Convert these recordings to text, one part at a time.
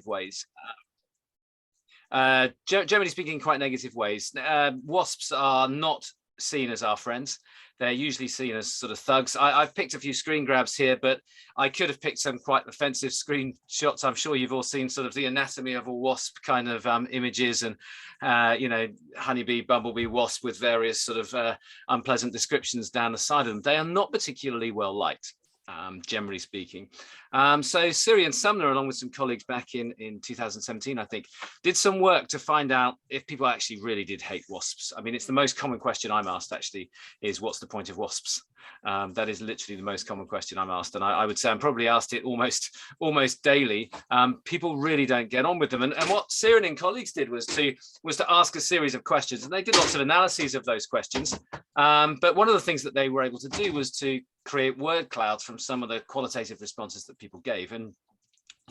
ways. Generally speaking, quite negative ways. Wasps are not seen as our friends. They're usually seen as sort of thugs. I've picked a few screen grabs here, but I could have picked some quite offensive screenshots. I'm sure you've all seen sort of the anatomy of a wasp kind of images, and you know, honeybee, bumblebee, wasp with various sort of unpleasant descriptions down the side of them. They are not particularly well liked. Generally speaking. So Siri and Sumner, along with some colleagues back in 2017, I think, did some work to find out if people actually really did hate wasps. I mean, it's the most common question I'm asked, actually, is what's the point of wasps? That is literally the most common question I'm asked. And I would say I'm probably asked it almost daily. People really don't get on with them. And what Siri and colleagues did was to ask a series of questions, and they did lots of analyses of those questions. But one of the things that they were able to do was to create word clouds from some of the qualitative responses that people gave. And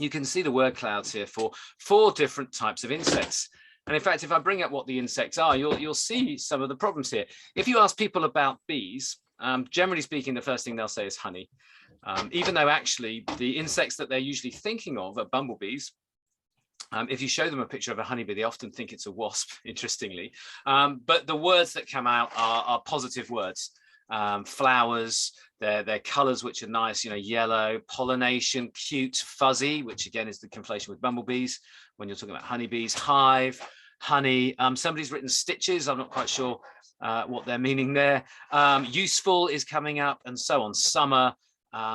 you can see the word clouds here for 4 different types of insects. And in fact, if I bring up what the insects are, you'll see some of the problems here. If you ask people about bees, generally speaking, the first thing they'll say is honey, even though actually the insects that they're usually thinking of are bumblebees. If you show them a picture of a honeybee, they often think it's a wasp, interestingly. But the words that come out are positive words. Flowers, their colors, which are nice, you know, yellow, pollination, cute, fuzzy, which again is the conflation with bumblebees when you're talking about honeybees, hive, honey. Somebody's written stitches. I'm not quite sure what they're meaning there. Useful is coming up, and so on. Summer.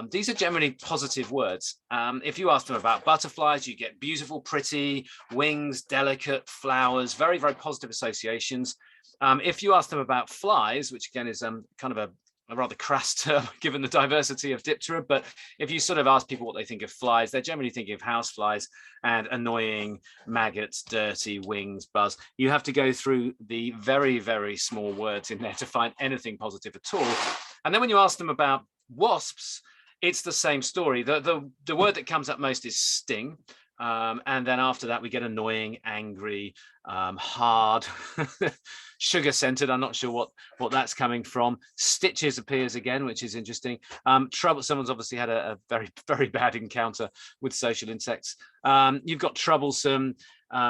These are generally positive words. If you ask them about butterflies, you get beautiful, pretty, wings, delicate, flowers, very, very positive associations. If you ask them about flies, which again is kind of a rather crass term given the diversity of Diptera, but if you sort of ask people what they think of flies, they're generally thinking of house flies and annoying, maggots, dirty, wings, buzz. You have to go through the very, very small words in there to find anything positive at all. And then when you ask them about wasps, it's the same story. The word that comes up most is sting. And then after that, we get annoying, angry, hard, sugar-scented. I'm not sure what that's coming from. Stitches appears again, which is interesting. Trouble. Someone's obviously had a very, very bad encounter with social insects. You've got troublesome,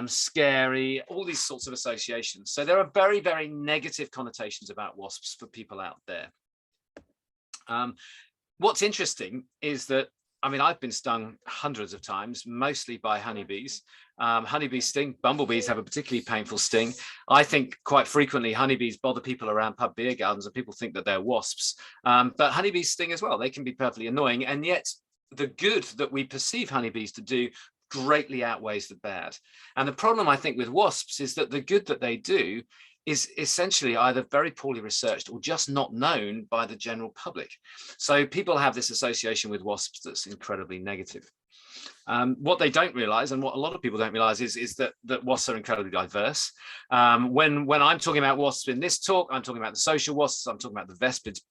scary, all these sorts of associations. So there are very, very negative connotations about wasps for people out there. What's interesting is that, I mean, I've been stung hundreds of times, mostly by honeybees. Honeybees sting. Bumblebees have a particularly painful sting. I think quite frequently honeybees bother people around pub beer gardens, and people think that they're wasps. But honeybees sting as well. They can be perfectly annoying, and yet the good that we perceive honeybees to do greatly outweighs the bad. And the problem, I think, with wasps is that the good that they do is essentially either very poorly researched or just not known by the general public. So people have this association with wasps that's incredibly negative. What they don't realize, and what a lot of people don't realize, is that wasps are incredibly diverse. When I'm talking about wasps in this talk, I'm talking about the social wasps, I'm talking about the vespids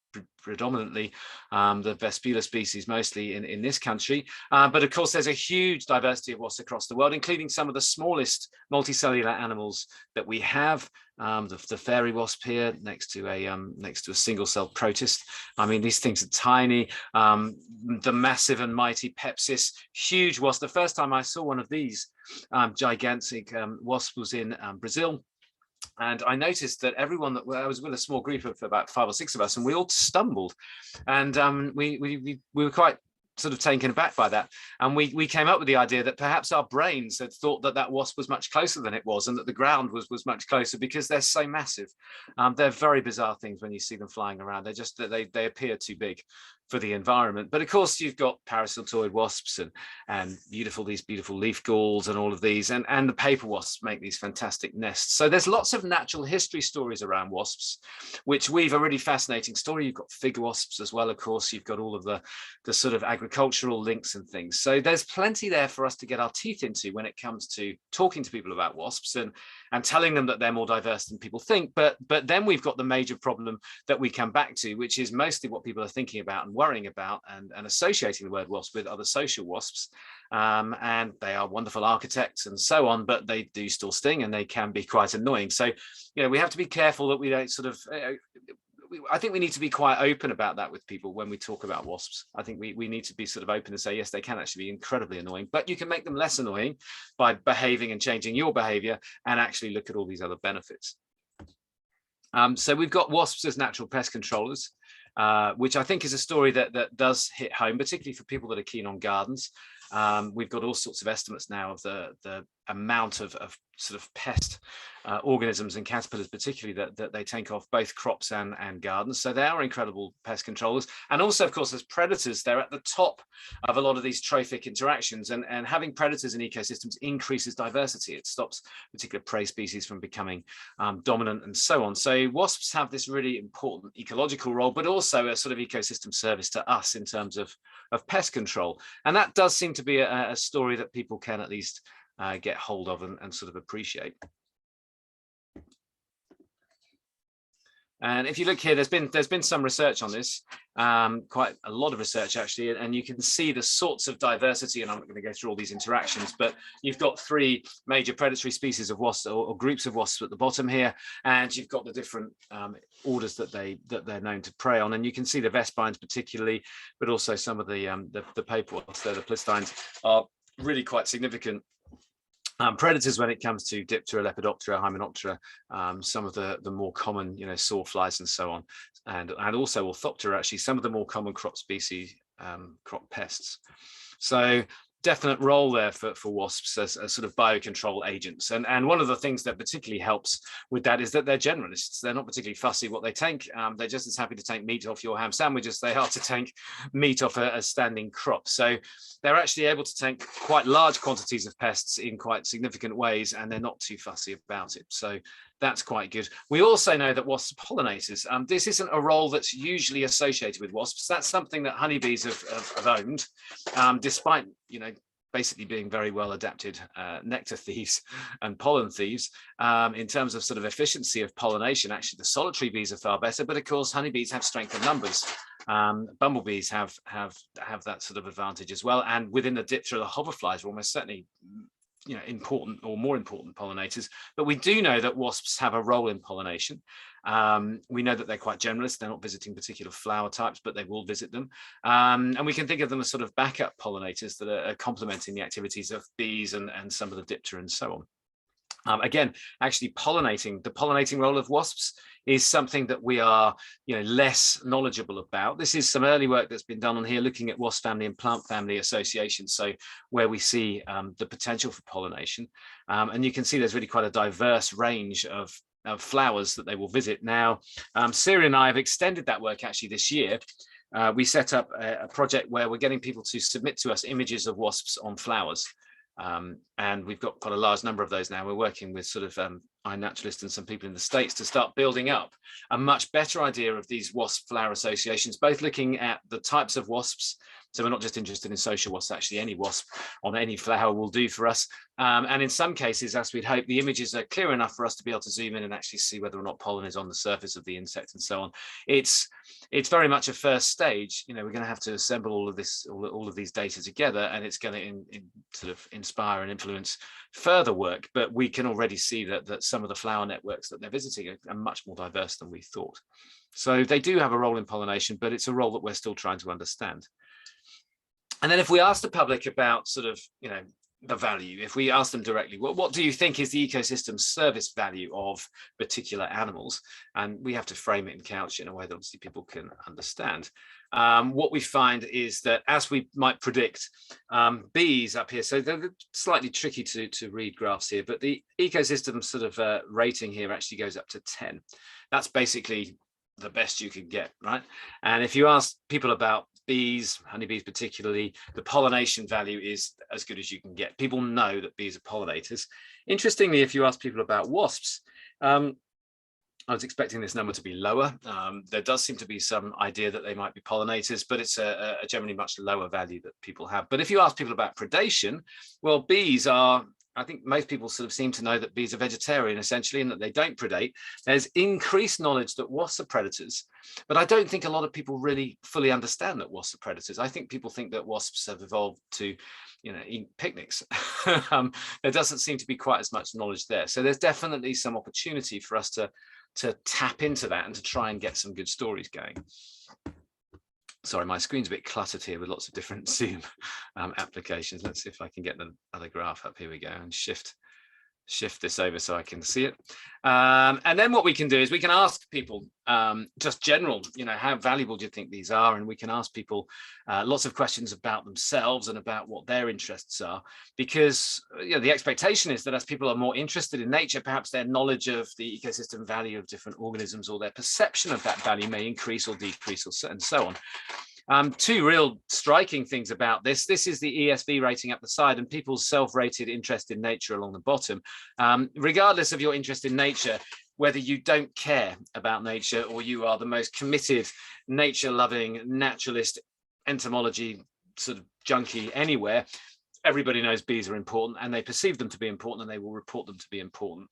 predominantly, the Vespula species mostly in this country. But of course, there's a huge diversity of wasps across the world, including some of the smallest multicellular animals that we have. The fairy wasp here next to a single-celled protist. I mean, these things are tiny. The massive and mighty Pepsis, huge wasp. The first time I saw one of these gigantic wasps was in Brazil. And I noticed that everyone that I was with a small group of about 5 or 6 of us, and we all stumbled, and we were quite sort of taken aback by that. And we came up with the idea that perhaps our brains had thought that wasp was much closer than it was, and that the ground was much closer because they're so massive. They're very bizarre things when you see them flying around. They appear too big for the environment. But of course, you've got parasitoid wasps and these beautiful leaf galls and all of these, and the paper wasps make these fantastic nests. So there's lots of natural history stories around wasps, which weave a really fascinating story. You've got fig wasps as well, of course. You've got all of the sort of agricultural links and things. So there's plenty there for us to get our teeth into when it comes to talking to people about wasps and telling them that they're more diverse than people think. But then we've got the major problem that we come back to, which is mostly what people are thinking about and worrying about and associating the word wasp with other social wasps. And they are wonderful architects and so on, but they do still sting and they can be quite annoying. So, we have to be careful that we don't sort of I think we need to be quite open about that with people when we talk about wasps. I think we need to be sort of open and say, yes, they can actually be incredibly annoying, but you can make them less annoying by behaving and changing your behavior and actually look at all these other benefits. So we've got wasps as natural pest controllers, which I think is a story that does hit home, particularly for people that are keen on gardens. We've got all sorts of estimates now of the amount of sort of pest organisms and caterpillars, particularly that they take off both crops and gardens. So they are incredible pest controllers. And also, of course, as predators, they're at the top of a lot of these trophic interactions. And having predators in ecosystems increases diversity. It stops particular prey species from becoming dominant and so on. So wasps have this really important ecological role, but also a sort of ecosystem service to us in terms of pest control. And that does seem to be a story that people can at least get hold of and sort of appreciate. And if you look here, there's been some research on this, quite a lot of research actually, and you can see the sorts of diversity, and I'm not going to go through all these interactions, but you've got 3 major predatory species of wasps or groups of wasps at the bottom here, and you've got the different orders that they're known to prey on, and you can see the vespines particularly, but also some of the paper wasps there, the plistines, are really quite significant predators when it comes to Diptera, Lepidoptera, Hymenoptera, some of the more common, sawflies and so on, and also Orthoptera, actually, some of the more common crop species, crop pests. So definite role there for wasps as sort of biocontrol agents. And one of the things that particularly helps with that is that they're generalists. They're not particularly fussy what they take. They're just as happy to take meat off your ham sandwich as they are to take meat off a standing crop. So they're actually able to take quite large quantities of pests in quite significant ways, and they're not too fussy about it. So that's quite good. We also know that wasps are pollinators. This isn't a role that's usually associated with wasps. That's something that honeybees have owned, despite, basically being very well adapted nectar thieves and pollen thieves. In terms of sort of efficiency of pollination, actually the solitary bees are far better, but of course honeybees have strength of numbers. Bumblebees have that sort of advantage as well, and within the Diptera, the hoverflies are almost certainly important or more important pollinators. But we do know that wasps have a role in pollination. We know that they're quite generalist. They're not visiting particular flower types, but they will visit them. And we can think of them as sort of backup pollinators that are complementing the activities of bees and some of the Diptera and so on. Again, actually the pollinating role of wasps is something that we are less knowledgeable about. This is some early work that's been done on here, looking at wasp family and plant family associations, so where we see the potential for pollination. And you can see there's really quite a diverse range of flowers that they will visit. Now, Siri and I have extended that work actually this year. We set up a project where we're getting people to submit to us images of wasps on flowers. And we've got quite a large number of those now. We're working with sort of iNaturalist and some people in the States to start building up a much better idea of these wasp flower associations, both looking at the types of wasps. So we're not just interested in social wasps, actually any wasp on any flower will do for us. And in some cases, as we'd hope, the images are clear enough for us to be able to zoom in and actually see whether or not pollen is on the surface of the insect and so on. It's very much a first stage. We're going to have to assemble all of this, all of these data together, and it's going to sort of inspire and influence further work. But we can already see that some of the flower networks that they're visiting are much more diverse than we thought. So they do have a role in pollination, but it's a role that we're still trying to understand. And then if we ask the public about sort of, the value, if we ask them directly, what do you think is the ecosystem service value of particular animals? And we have to frame it and couch it in a way that obviously people can understand. What we find is that, as we might predict, bees up here, so they're slightly tricky to read graphs here, but the ecosystem sort of rating here actually goes up to 10. That's basically the best you can get, right? And if you ask people about bees, honeybees particularly, the pollination value is as good as you can get. People know that bees are pollinators. Interestingly, if you ask people about wasps, I was expecting this number to be lower. There does seem to be some idea that they might be pollinators, but it's a generally much lower value that people have. But if you ask people about predation, well, bees are, I think most people sort of seem to know that bees are vegetarian essentially, and that they don't predate. There's increased knowledge that wasps are predators, but I don't think a lot of people really fully understand that wasps are predators. I think people think that wasps have evolved to, eat picnics. There doesn't seem to be quite as much knowledge there. So there's definitely some opportunity for us to to tap into that and to try and get some good stories going. Sorry, my screen's a bit cluttered here with lots of different Zoom applications. Let's see if I can get the other graph up. Here we go, and shift this over so I can see it. And then what we can do is we can ask people just general, how valuable do you think these are? And we can ask people lots of questions about themselves and about what their interests are, because the expectation is that as people are more interested in nature, perhaps their knowledge of the ecosystem value of different organisms or their perception of that value may increase or decrease, and so on. Two real striking things about this. This is the ESV rating up the side and people's self-rated interest in nature along the bottom. Regardless of your interest in nature, whether you don't care about nature or you are the most committed, nature-loving, naturalist, entomology sort of junkie anywhere, everybody knows bees are important and they perceive them to be important and they will report them to be important.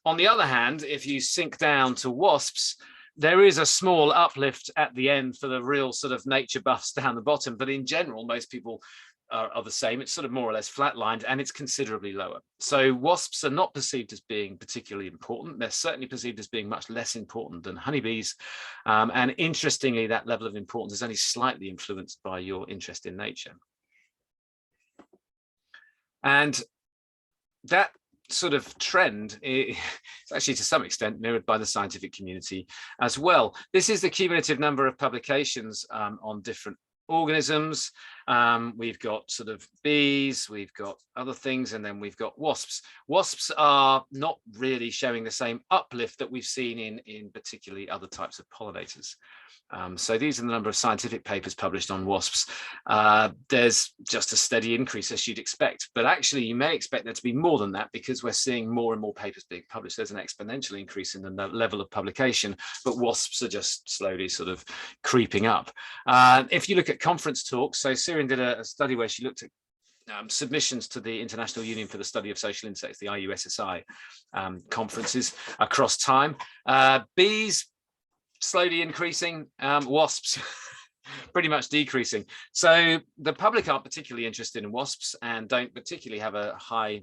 On the other hand, if you sink down to wasps, there is a small uplift at the end for the real sort of nature buffs down the bottom, but in general, most people are the same. It's sort of more or less flatlined and it's considerably lower. So wasps are not perceived as being particularly important. They're certainly perceived as being much less important than honeybees. And interestingly, that level of importance is only slightly influenced by your interest in nature. And that sort of trend is actually to some extent mirrored by the scientific community as well. This is the cumulative number of publications on different organisms. We've got sort of bees, we've got other things, and then we've got wasps. Wasps are not really showing the same uplift that we've seen in particularly other types of pollinators. So these are the number of scientific papers published on wasps. There's just a steady increase as you'd expect, but actually you may expect there to be more than that because we're seeing more and more papers being published. There's an exponential increase in the level of publication, but wasps are just slowly sort of creeping up. If you look at conference talks, so Sirin did a study where she looked at submissions to the International Union for the Study of Social Insects, the IUSSI conferences across time. Bees slowly increasing, wasps pretty much decreasing. So the public aren't particularly interested in wasps and don't particularly have a high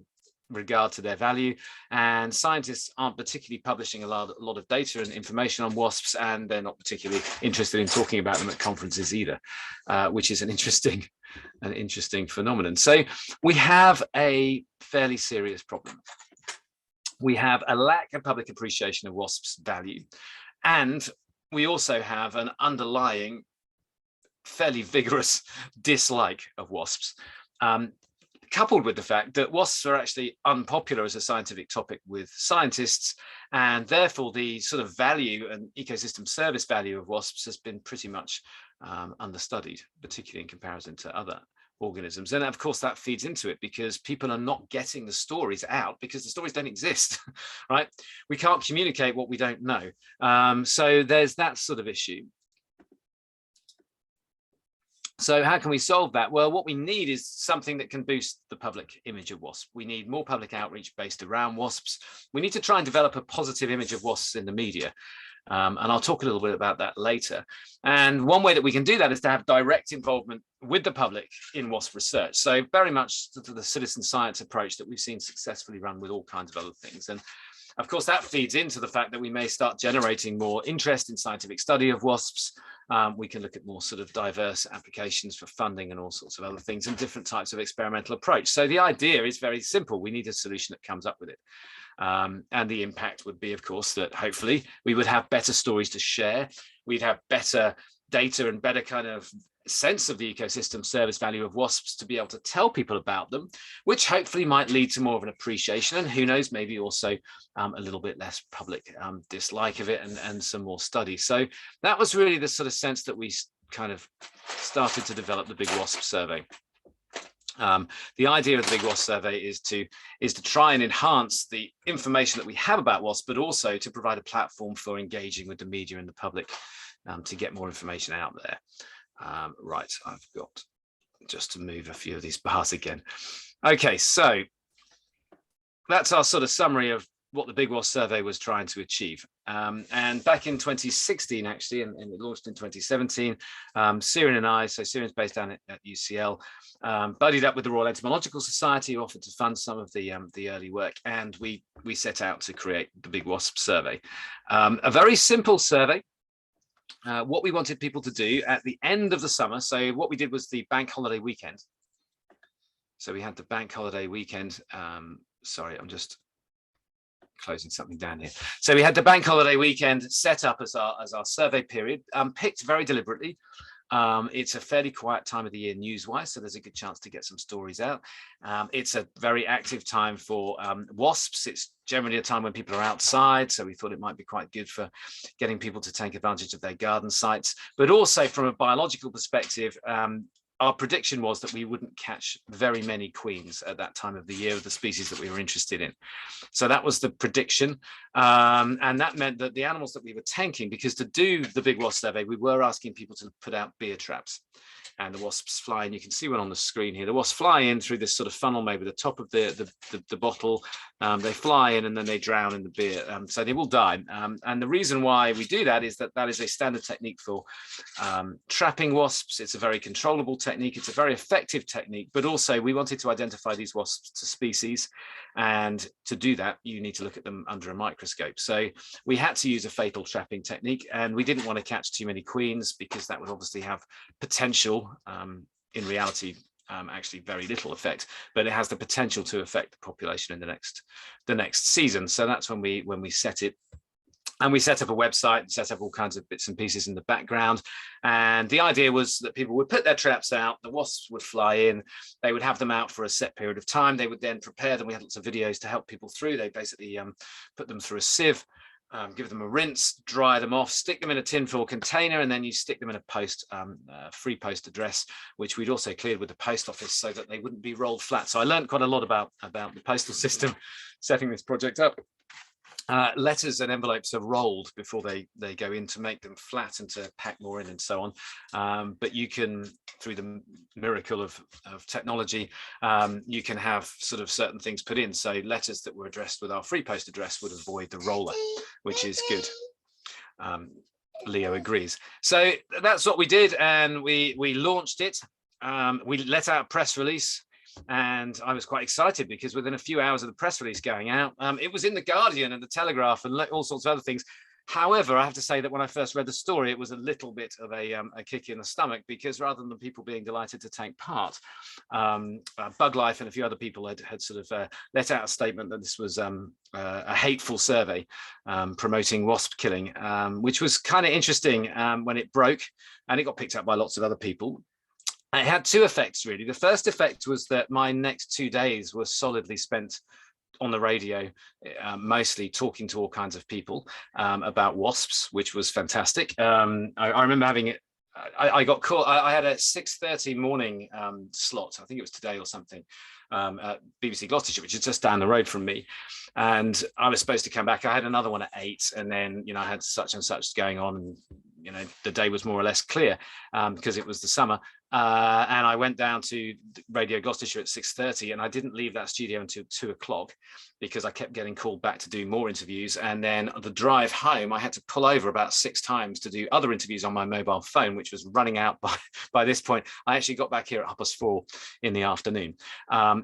regard to their value, and scientists aren't particularly publishing a lot of data and information on wasps, and they're not particularly interested in talking about them at conferences either, which is an interesting phenomenon. So we have a fairly serious problem. We have a lack of public appreciation of wasps' value, and we also have an underlying fairly vigorous dislike of wasps, coupled with the fact that wasps are actually unpopular as a scientific topic with scientists, and therefore the sort of value and ecosystem service value of wasps has been pretty much understudied, particularly in comparison to other organisms. And of course that feeds into it because people are not getting the stories out because the stories don't exist, right? We can't communicate what we don't know. So there's that sort of issue. So how can we solve that? Well, what we need is something that can boost the public image of wasps. We need more public outreach based around wasps. We need to try and develop a positive image of wasps in the media. And I'll talk a little bit about that later. And one way that we can do that is to have direct involvement with the public in wasp research. So very much to the citizen science approach that we've seen successfully run with all kinds of other things. And of course, that feeds into the fact that we may start generating more interest in scientific study of wasps. We can look at more sort of diverse applications for funding and all sorts of other things and different types of experimental approach. So the idea is very simple. We need a solution that comes up with it. And the impact would be, of course, that hopefully we would have better stories to share. We'd have better data and better kind of sense of the ecosystem service value of wasps to be able to tell people about them, which hopefully might lead to more of an appreciation and who knows, maybe also a little bit less public dislike of it and some more study. So that was really the sort of sense that we kind of started to develop the Big Wasp survey. The idea of the Big Wasp survey is to try and enhance the information that we have about wasps, but also to provide a platform for engaging with the media and the public to get more information out there. Right, I've got just to move a few of these bars again. Okay, so that's our sort of summary of what the Big Wasp survey was trying to achieve. And back in 2016, actually, and it launched in 2017, Ciaran and I, so Ciaran's based down at UCL, buddied up with the Royal Entomological Society, who offered to fund some of the early work, and we set out to create the Big Wasp survey. A very simple survey. What we wanted people to do at the end of the summer, so what we did was the bank holiday weekend. So we had the bank holiday weekend. Sorry, I'm just closing something down here. So we had the bank holiday weekend set up as our survey period, picked very deliberately. It's a fairly quiet time of the year news-wise, so there's a good chance to get some stories out. It's a very active time for wasps. It's generally a time when people are outside, so we thought it might be quite good for getting people to take advantage of their garden sites. But also from a biological perspective, our prediction was that we wouldn't catch very many queens at that time of the year of the species that we were interested in. So that was the prediction. And that meant that the animals that we were tanking, because to do the Big Wasp survey, we were asking people to put out beer traps. And the wasps fly in. You can see one on the screen here. The wasps fly in through this sort of funnel made with the top of the bottle. They fly in and then they drown in the beer. So they will die. And the reason why we do that is that is a standard technique for trapping wasps. It's a very controllable technique. It's a very effective technique. But also we wanted to identify these wasps to species. And to do that, you need to look at them under a microscope. So we had to use a fatal trapping technique. And we didn't want to catch too many queens because that would obviously have potential. In reality, actually very little effect, but it has the potential to affect the population in the next season. So that's when we set it, and we set up a website, set up all kinds of bits and pieces in the background. And the idea was that people would put their traps out, the wasps would fly in, they would have them out for a set period of time, they would then prepare them. We had lots of videos to help people through. They basically put them through a sieve, give them a rinse, dry them off, stick them in a tinfoil container, and then you stick them in a free post address, which we'd also cleared with the post office so that they wouldn't be rolled flat. So I learned quite a lot about the postal system setting this project up. Letters and envelopes are rolled before they go in to make them flat and to pack more in and so on. But you can, through the miracle of technology, you can have sort of certain things put in. So letters that were addressed with our free post address would avoid the roller, which is good. Leo agrees. So that's what we did, and we launched it. We let out a press release. And I was quite excited because within a few hours of the press release going out, it was in the Guardian and the Telegraph and all sorts of other things. However, I have to say that when I first read the story, it was a little bit of a kick in the stomach, because rather than people being delighted to take part, Bug Life and a few other people had sort of let out a statement that this was a hateful survey promoting wasp killing, which was kind of interesting when it broke, and it got picked up by lots of other people. It had two effects, really. The first effect was that my next 2 days were solidly spent on the radio, mostly talking to all kinds of people about wasps, which was fantastic. I remember having it. I got caught. I had a 6:30 morning slot. I think it was today or something, at BBC Gloucestershire, which is just down the road from me. And I was supposed to come back. I had another one at 8, and then I had such and such going on, and the day was more or less clear because it was the summer. And I went down to Radio Gloucestershire at 6:30, and I didn't leave that studio until 2 o'clock because I kept getting called back to do more interviews. And then the drive home, I had to pull over about 6 times to do other interviews on my mobile phone, which was running out by this point. I actually got back here at 4:30 in the afternoon.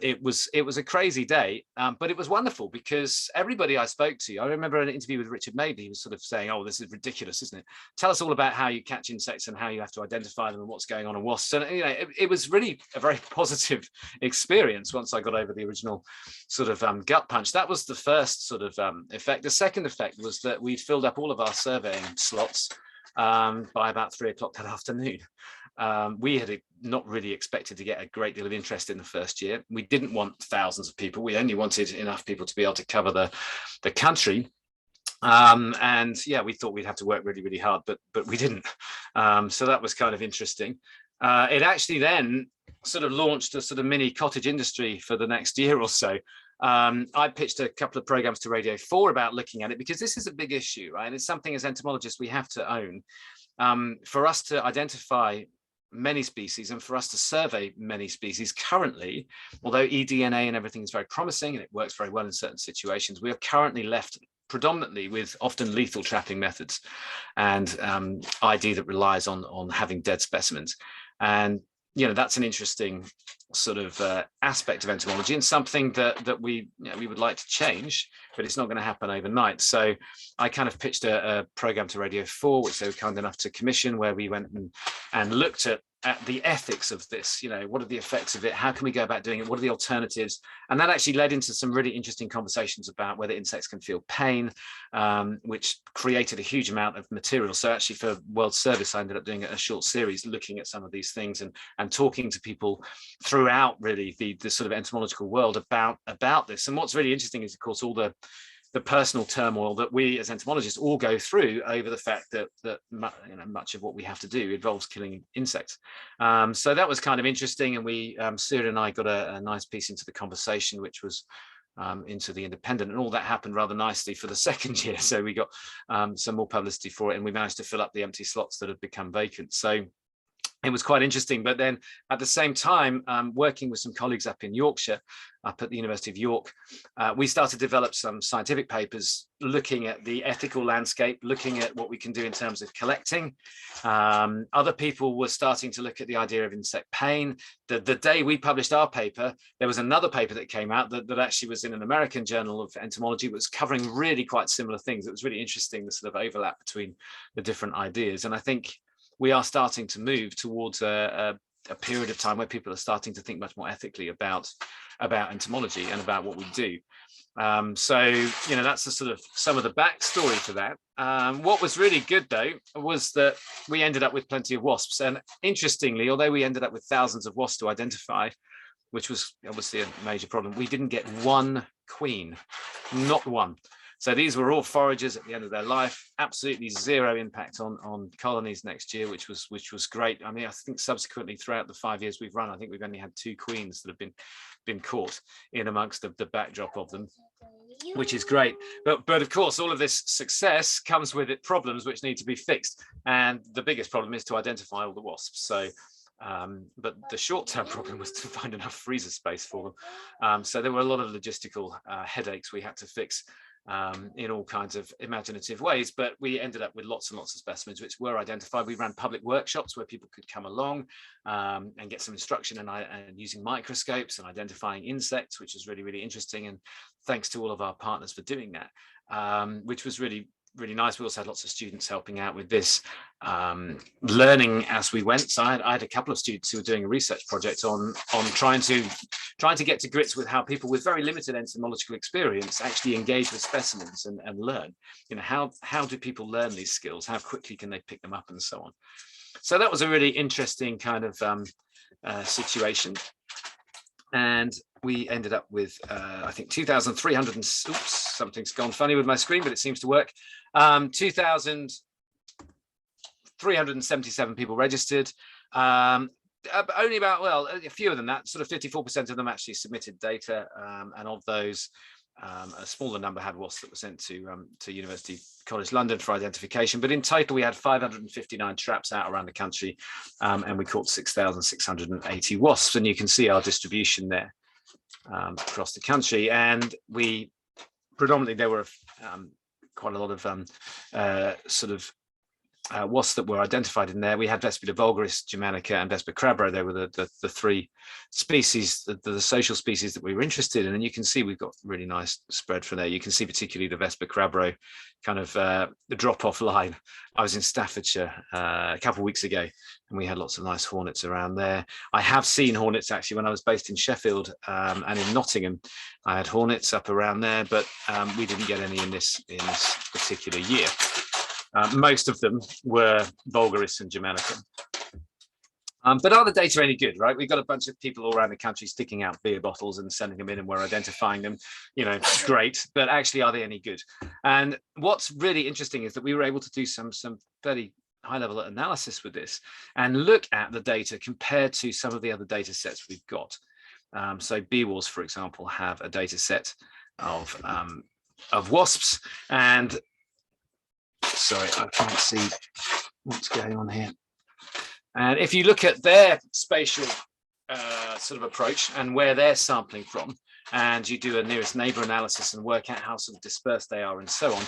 It was a crazy day, but it was wonderful because everybody I spoke to, I remember an interview with Richard Madeley, he was sort of saying, "Oh, this is ridiculous, isn't it? Tell us all about how you catch insects and how you have to identify them and what's going on in wasps." And it was really a very positive experience once I got over the original sort of gut punch. That was the first sort of effect. The second effect was that we'd filled up all of our surveying slots by about 3 o'clock that afternoon. We had not really expected to get a great deal of interest in the first year. We didn't want thousands of people. We only wanted enough people to be able to cover the country. And yeah, we thought we'd have to work really, really hard, but we didn't. So that was kind of interesting. It actually then sort of launched a sort of mini cottage industry for the next year or so. I pitched a couple of programs to Radio 4 about looking at it, because this is a big issue, right? And it's something as entomologists we have to own. For us to identify many species and for us to survey many species currently, although eDNA and everything is very promising and it works very well in certain situations, we are currently left predominantly with often lethal trapping methods and ID that relies on having dead specimens. And that's an interesting sort of aspect of entomology, and something that we would like to change, but it's not going to happen overnight. So I kind of pitched a program to Radio 4, which they were kind enough to commission, where we went and looked at the ethics of this. What are the effects of it? How can we go about doing it? What are the alternatives? And that actually led into some really interesting conversations about whether insects can feel pain, which created a huge amount of material. So actually for World Service, I ended up doing a short series looking at some of these things and talking to people throughout really the sort of entomological world about this. And what's really interesting is, of course, all the personal turmoil that we as entomologists all go through over the fact that much of what we have to do involves killing insects. So that was kind of interesting, and we Sarah and I got a nice piece into the conversation, which was into the Independent, and all that happened rather nicely for the second year. So we got some more publicity for it, and we managed to fill up the empty slots that had become vacant. So it was quite interesting. But then at the same time, working with some colleagues up in Yorkshire, up at the University of York, we started to develop some scientific papers looking at the ethical landscape, looking at what we can do in terms of collecting. Other people were starting to look at the idea of insect pain. The day we published our paper, there was another paper that came out that actually was in an American journal of entomology, was covering really quite similar things. It was really interesting, the sort of overlap between the different ideas. And I think we are starting to move towards a period of time where people are starting to think much more ethically about entomology and about what we do. So that's the sort of some of the backstory to that. What was really good though was that we ended up with plenty of wasps, and interestingly, although we ended up with thousands of wasps to identify, which was obviously a major problem, we didn't get one queen, not one. So these were all foragers at the end of their life, absolutely zero impact on colonies next year, which was great. I mean, I think subsequently throughout the 5 years we've run, I think we've only had 2 queens that have been caught in amongst the backdrop of them, which is great. But of course, all of this success comes with it problems which need to be fixed. And the biggest problem is to identify all the wasps. So but the short-term problem was to find enough freezer space for them. So there were a lot of logistical headaches we had to fix in all kinds of imaginative ways, but we ended up with lots and lots of specimens which were identified. We ran public workshops where people could come along and get some instruction and using microscopes and identifying insects, which was really, really interesting. And thanks to all of our partners for doing that, which was really nice. We also had lots of students helping out with this, learning as we went. So I had a couple of students who were doing a research project on trying to get to grips with how people with very limited entomological experience actually engage with specimens and learn. How do people learn these skills? How quickly can they pick them up, and so on. So that was a really interesting kind of situation. And we ended up with, I think, 2,300 and, oops, something's gone funny with my screen, but it seems to work. 2,377 people registered. Only about, a few of them, that sort of 54% of them actually submitted data. And of those, a smaller number had wasps that were sent to University College London for identification. But in total, we had 559 traps out around the country, and we caught 6,680 wasps. And you can see our distribution there across the country. And we predominantly, there were quite a lot of wasps that were identified in there. We had Vespida vulgaris, Germanica, and Vespa crabro. They were the 3 species, the social species that we were interested in. And you can see we've got really nice spread from there. You can see particularly the Vespa crabro kind of the drop-off line. I was in Staffordshire a couple of weeks ago, and we had lots of nice hornets around there. I have seen hornets actually when I was based in Sheffield and in Nottingham. I had hornets up around there, but we didn't get any in this particular year. Most of them were vulgaris and Germanica. But are the data any good, right? We've got a bunch of people all around the country sticking out beer bottles and sending them in, and we're identifying them, great, but actually, are they any good? And what's really interesting is that we were able to do some fairly high-level analysis with this and look at the data compared to some of the other data sets we've got. So BWAS, for example, have a data set of wasps, and sorry, I can't see what's going on here. And if you look at their spatial sort of approach and where they're sampling from, and you do a nearest neighbor analysis and work out how sort of dispersed they are and so on,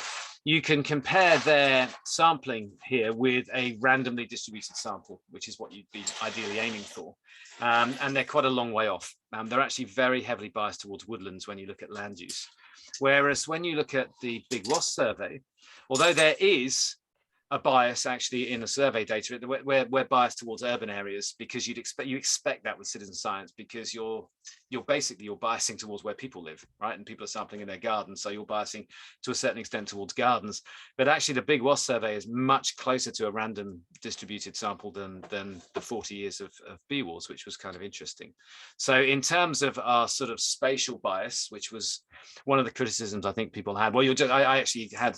you can compare their sampling here with a randomly distributed sample, which is what you'd be ideally aiming for. And they're quite a long way off. They're actually very heavily biased towards woodlands when you look at land use. Whereas when you look at the Big Wasp survey, although there is a bias actually in the survey data, we're biased towards urban areas, because you expect that with citizen science, because you're biasing towards where people live, right? And people are sampling in their gardens, so you're biasing to a certain extent towards gardens. But actually the Big Wasp survey is much closer to a random distributed sample than the 40 years of bee wars, which was kind of interesting. So in terms of our sort of spatial bias, which was one of the criticisms I think people had, well, I actually had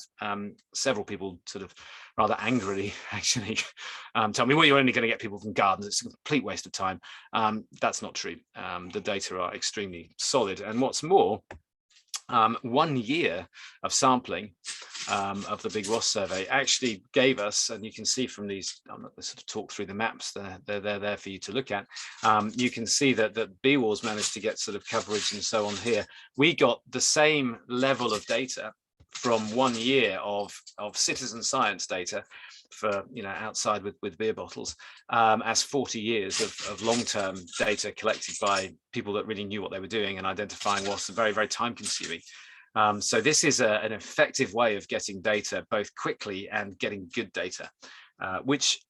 several people sort of rather angrily actually tell me, well, you're only going to get people from gardens, it's a complete waste of time. That's not true. The data are extremely solid, and what's more, 1 year of sampling of the Big Wasp survey actually gave us, and you can see from these, I'm not going to sort of talk through the maps, they're there for you to look at. You can see that bee wars managed to get sort of coverage and so on here. We got the same level of data from 1 year of citizen science data for, you know, outside with beer bottles, as 40 years of long-term data collected by people that really knew what they were doing and identifying wasps. Very, very time consuming. So this is an effective way of getting data both quickly and getting good data, which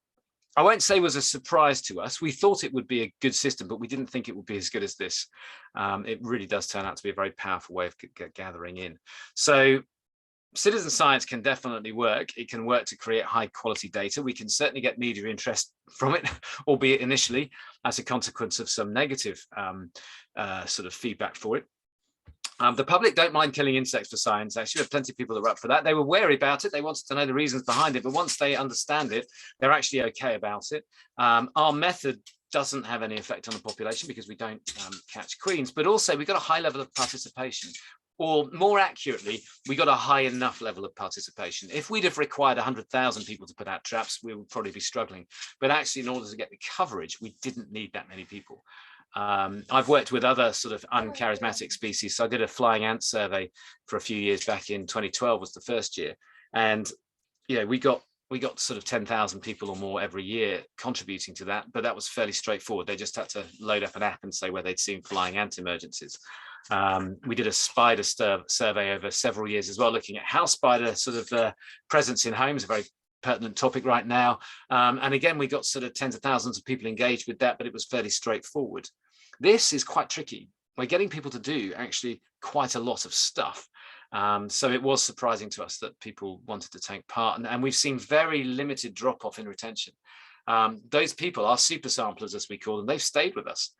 I won't say was a surprise to us. We thought it would be a good system, but we didn't think it would be as good as this. It really does turn out to be a very powerful way of gathering in. So citizen science can definitely work. It can work to create high quality data. We can certainly get media interest from it, albeit initially as a consequence of some negative sort of feedback for it. The public don't mind killing insects for science. Actually, we have plenty of people that are up for that. They were wary about it. They wanted to know the reasons behind it, but once they understand it, they're actually okay about it. Our method doesn't have any effect on the population because we don't catch queens, but also we've got a high level of participation. Or more accurately, we got a high enough level of participation. If we'd have required 100,000 people to put out traps, we would probably be struggling. But actually, in order to get the coverage, we didn't need that many people. I've worked with other sort of uncharismatic species. So I did a flying ant survey for a few years back in 2012 was the first year. And, you know, we got sort of 10,000 people or more every year contributing to that, but that was fairly straightforward. They just had to load up an app and say where they'd seen flying ant emergencies. We did a spider survey over several years as well, looking at house spider sort of presence in homes, a very pertinent topic right now. And again, we got sort of tens of thousands of people engaged with that, but it was fairly straightforward. This is quite tricky. We're getting people to do actually quite a lot of stuff. So it was surprising to us that people wanted to take part, and we've seen very limited drop-off in retention. Those people, our super samplers as we call them, they've stayed with us,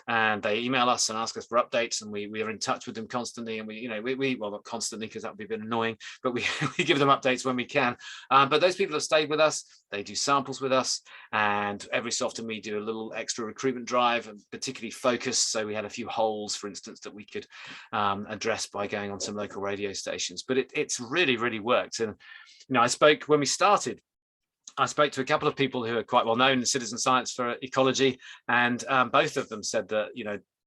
and they email us and ask us for updates, and we are in touch with them constantly, and we well, not constantly because that would be a bit annoying, but we give them updates when we can. But those people have stayed with us, they do samples with us, and every so often we do a little extra recruitment drive, and particularly focused. So we had a few holes, for instance, that we could address by going on some local radio stations. But it's really, really worked. And when we started, I spoke to a couple of people who are quite well known in citizen science for ecology, and both of them said that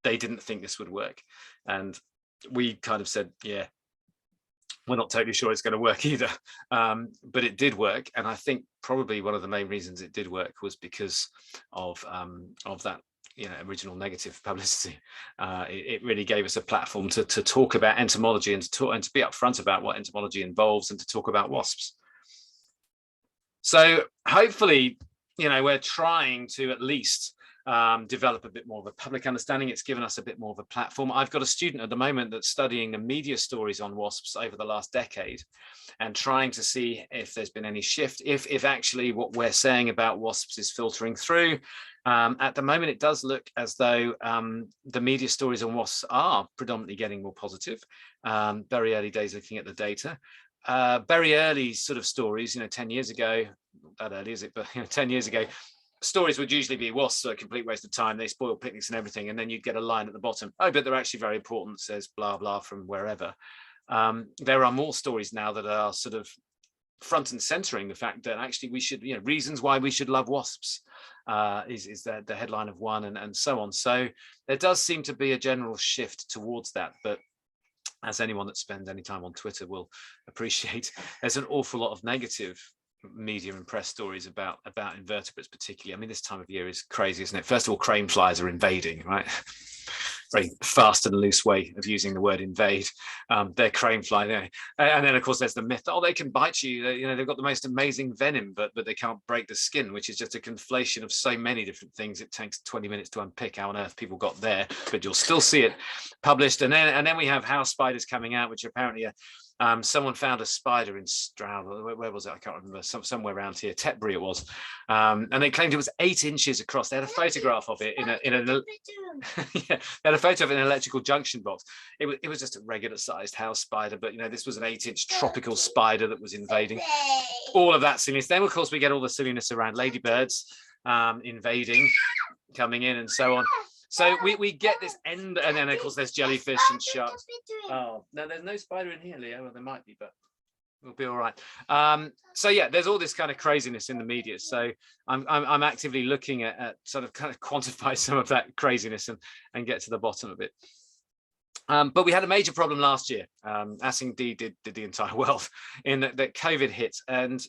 they didn't think this would work, and we kind of said, yeah, we're not totally sure it's going to work either, but it did work. And I think probably one of the main reasons it did work was because of that original negative publicity. It really gave us a platform to talk about entomology and to be upfront about what entomology involves and to talk about wasps. So hopefully, we're trying to at least develop a bit more of a public understanding. It's given us a bit more of a platform. I've got a student at the moment that's studying the media stories on wasps over the last decade and trying to see if there's been any shift, if actually what we're saying about wasps is filtering through. At the moment, it does look as though the media stories on wasps are predominantly getting more positive. Very early days looking at the data. Very early sort of stories, 10 years ago, not that early is it, but 10 years ago, stories would usually be wasps are a complete waste of time, they spoil picnics and everything, and then you'd get a line at the bottom, oh, but they're actually very important, that says blah blah from wherever. There are more stories now that are sort of front and centering the fact that actually we should, reasons why we should love wasps is the headline of one, and so on. So there does seem to be a general shift towards that, but as anyone that spends any time on Twitter will appreciate, there's an awful lot of negative media and press stories about invertebrates particularly. I mean, this time of year is crazy, isn't it? First of all, crane flies are invading, right? Very fast and loose way of using the word invade. They're crane fly there, and then of course there's the myth, oh, they can bite you, they've got the most amazing venom, but they can't break the skin, which is just a conflation of so many different things. It takes 20 minutes to unpick how on earth people got there, but you'll still see it published. And then we have house spiders coming out, which apparently someone found a spider in Stroud, where was it? I can't remember, somewhere around here, Tetbury it was, and they claimed it was 8 inches across. They had a photograph of it in a yeah, they had a photo of it in an electrical junction box. It was just a regular sized house spider, but this was an 8-inch tropical spider that was invading. All of that silliness. Then of course we get all the silliness around ladybirds invading, coming in, and so on. So we get this end, and then of course there's jellyfish and sharks. Oh no, there's no spider in here, Leo. Well, there might be, but we'll be all right. So yeah, there's all this kind of craziness in the media. So I'm actively looking at sort of kind of quantify some of that craziness and get to the bottom of it. But we had a major problem last year, as indeed did the entire world, in that COVID hit, and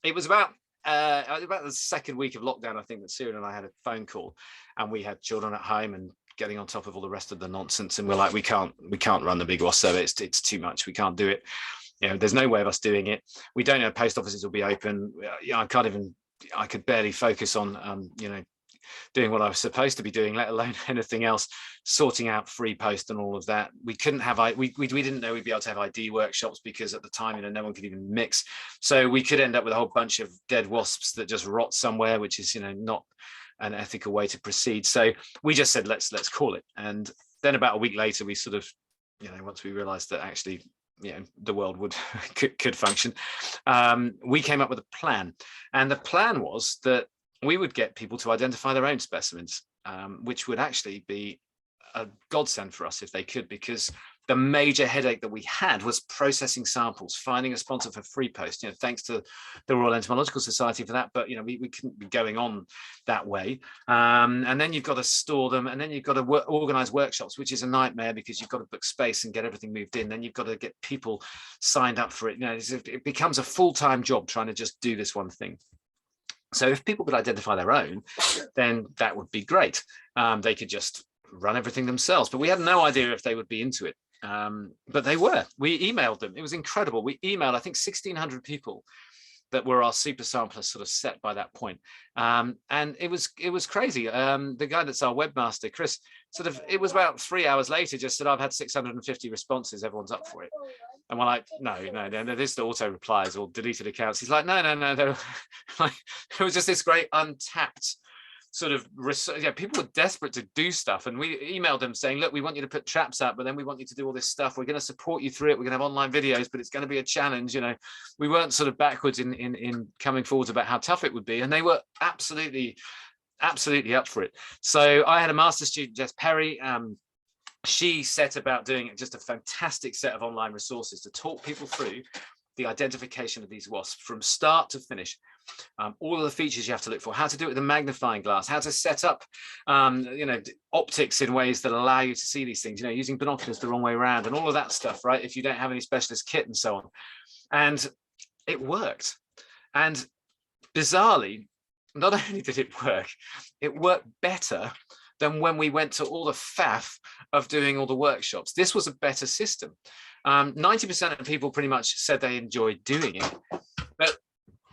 it was about the second week of lockdown, I think, that Cyril and I had a phone call, and we had children at home and getting on top of all the rest of the nonsense, and we're like, we can't run the big wasp survey. It's too much. We can't do it. There's no way of us doing it. We don't know if post offices will be open. I could barely focus on doing what I was supposed to be doing, let alone anything else, sorting out free post and all of that. We couldn't have, we didn't know we'd be able to have ID workshops, because at the time, no one could even mix. So we could end up with a whole bunch of dead wasps that just rot somewhere, which is, not an ethical way to proceed. So we just said, let's call it. And then about a week later, we sort of, once we realized that actually, the world could function, we came up with a plan. And the plan was that we would get people to identify their own specimens, which would actually be a godsend for us if they could, because the major headache that we had was processing samples, finding a sponsor for free post, thanks to the Royal Entomological Society for that, but we couldn't be going on that way. And then you've got to store them, and then you've got to organize workshops, which is a nightmare, because you've got to book space and get everything moved in. Then you've got to get people signed up for it. It becomes a full-time job trying to just do this one thing. So if people could identify their own, then that would be great. They could just run everything themselves, but we had no idea if they would be into it. But they were. We emailed them. It was incredible. We emailed, I think, 1,600 people that were our super samplers sort of set by that point. And it was crazy. The guy that's our webmaster, Chris, it was about 3 hours later, just said, I've had 650 responses. Everyone's up for it. And we're like, no, this the auto replies or deleted accounts. He's like, no. Like, it was just this great untapped sort of, people were desperate to do stuff. And we emailed them saying, look, we want you to put traps out, but then we want you to do all this stuff. We're going to support you through it. We're going to have online videos, but it's going to be a challenge. We weren't sort of backwards in coming forwards about how tough it would be. And they were absolutely up for it. So I had a master's student, Jess Perry. She set about doing just a fantastic set of online resources to talk people through the identification of these wasps from start to finish. All of the features you have to look for, how to do it with a magnifying glass, how to set up optics in ways that allow you to see these things, using binoculars the wrong way around, and all of that stuff, right, if you don't have any specialist kit and so on. And it worked. And bizarrely, not only did it work better than when we went to all the faff of doing all the workshops. This was a better system. 90% of people pretty much said they enjoyed doing it. But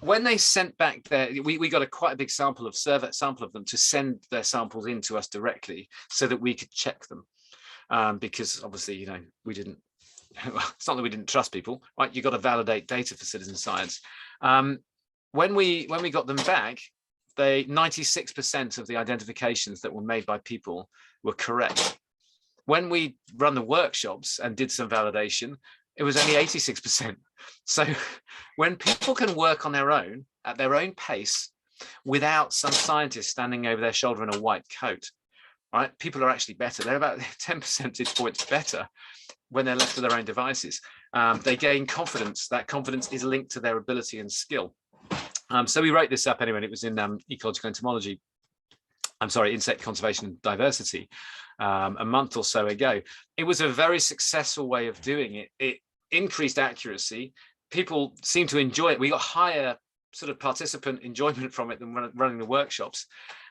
when they sent back we got quite a big sample of them to send their samples in to us directly so that we could check them. Because obviously, we didn't, it's not that we didn't trust people, right? You got to validate data for citizen science. When we got them back, 96% of the identifications that were made by people were correct. When we run the workshops and did some validation, it was only 86%. So when people can work on their own at their own pace without some scientist standing over their shoulder in a white coat, right? People are actually better. They're about 10 percentage points better when they're left to their own devices. They gain confidence. That confidence is linked to their ability and skill. So we wrote this up anyway, and it was in Ecological Entomology. Insect Conservation and Diversity, a month or so ago. It was a very successful way of doing it. It increased accuracy. People seemed to enjoy it. We got higher sort of participant enjoyment from it than running the workshops,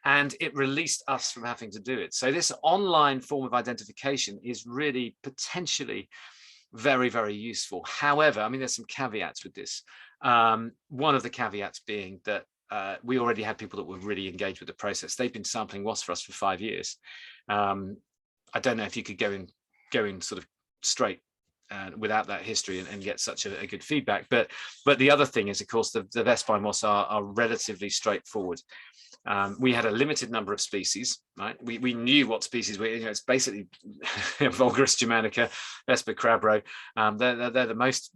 and it released us from having to do it. So this online form of identification is really potentially very, very useful. However, I mean, there's some caveats with this. One of the caveats being that we already had people that were really engaged with the process. They've been sampling wasps for us for 5 years. I don't know if you could go in sort of straight without that history and get such a good feedback. But the other thing is, of course, the Vespine wasps are relatively straightforward. We had a limited number of species, right? We knew what species we, it's basically Vulgaris germanica, Vespa crabro. They're the most,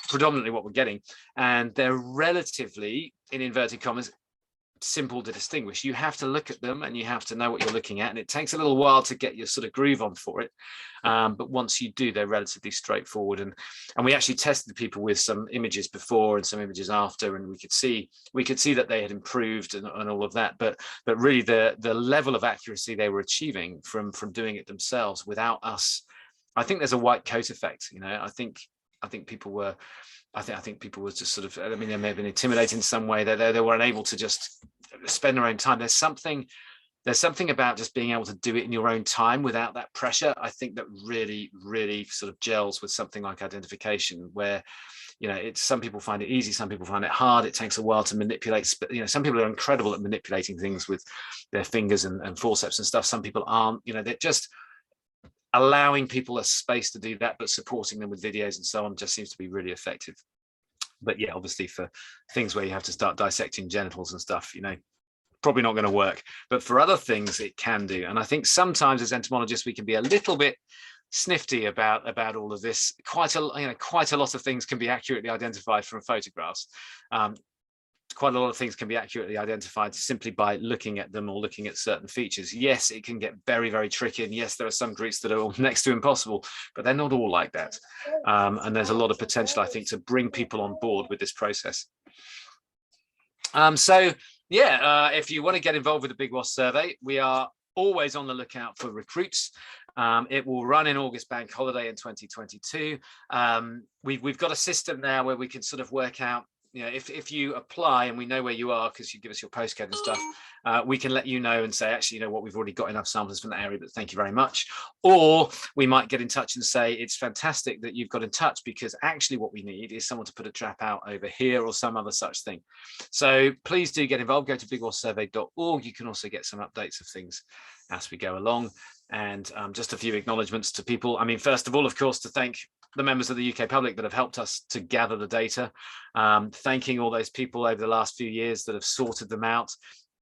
predominantly what we're getting. And they're relatively, in inverted commas, simple to distinguish. You have to look at them and you have to know what you're looking at, and it takes a little while to get your sort of groove on for it, but once you do, they're relatively straightforward. And we actually tested people with some images before and some images after, and we could see that they had improved and all of that, but really the level of accuracy they were achieving from doing it themselves without us, I think there's a white coat effect. I think people were just sort of, I mean, they may have been intimidated in some way. They were unable to just spend their own time. There's something about just being able to do it in your own time without that pressure. I think that really, really sort of gels with something like identification, where, some people find it easy, some people find it hard. It takes a while to manipulate. Some people are incredible at manipulating things with their fingers and forceps and stuff. Some people aren't. They're just allowing people a space to do that, but supporting them with videos and so on just seems to be really effective. But yeah, obviously for things where you have to start dissecting genitals and stuff, probably not going to work. But for other things, it can do. And I think sometimes as entomologists, we can be a little bit snifty about all of this. Quite a lot of things can be accurately identified from photographs. Quite a lot of things can be accurately identified simply by looking at them or looking at certain features. Yes, it can get very, very tricky. And yes, there are some groups that are next to impossible, but they're not all like that. And there's a lot of potential, I think, to bring people on board with this process. If you want to get involved with the Big Wasp survey, we are always on the lookout for recruits. It will run in August bank holiday in 2022. We've got a system now where we can sort of work out, if you apply and we know where you are because you give us your postcode and stuff, we can let you know and say, actually, we've already got enough samples from that area, but thank you very much. Or we might get in touch and say, it's fantastic that you've got in touch, because actually what we need is someone to put a trap out over here or some other such thing. So please do get involved. Go to bigwaspsurvey.org. You can also get some updates of things as we go along. And just a few acknowledgements to people. I mean, first of all, of course, to thank the members of the UK public that have helped us to gather the data, thanking all those people over the last few years that have sorted them out.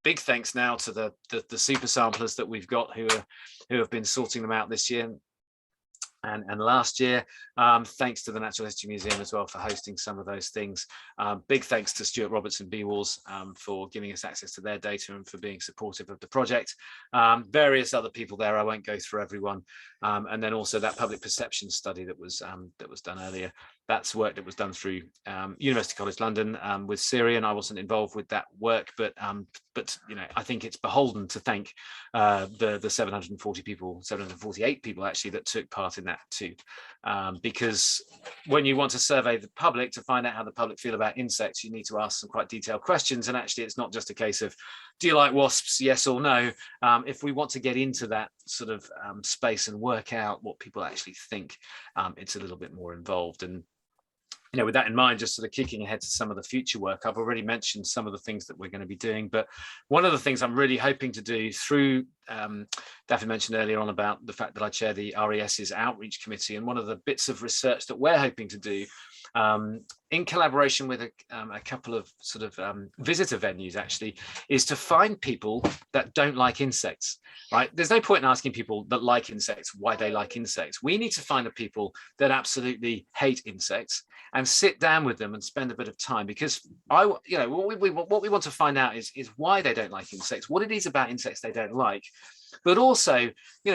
Big thanks now to the super samplers that we've got who have been sorting them out this year and last year. Thanks to the Natural History Museum as well for hosting some of those things. Big thanks to Stuart Robertson Beewalls for giving us access to their data and for being supportive of the project. Various other people there, I won't go through everyone. And then also that public perception study that was done earlier. That's work that was done through University College London with Syrian. I wasn't involved with that work, but I think it's beholden to thank the 748 people actually that took part in that too, because when you want to survey the public to find out how the public feel about insects, you need to ask some quite detailed questions. And actually, it's not just a case of, do you like wasps, yes or no? If we want to get into that sort of space and work out what people actually think, it's a little bit more involved. And with that in mind, just sort of kicking ahead to some of the future work, I've already mentioned some of the things that we're going to be doing, but one of the things I'm really hoping to do through, Daphne mentioned earlier on about the fact that I chair the RES's outreach committee, and one of the bits of research that we're hoping to do in collaboration with a couple of sort of visitor venues actually, is to find people that don't like insects, right? There's no point in asking people that like insects why they like insects. We need to find the people that absolutely hate insects and sit down with them and spend a bit of time, because what we want to find out is why they don't like insects, what it is about insects they don't like, but also,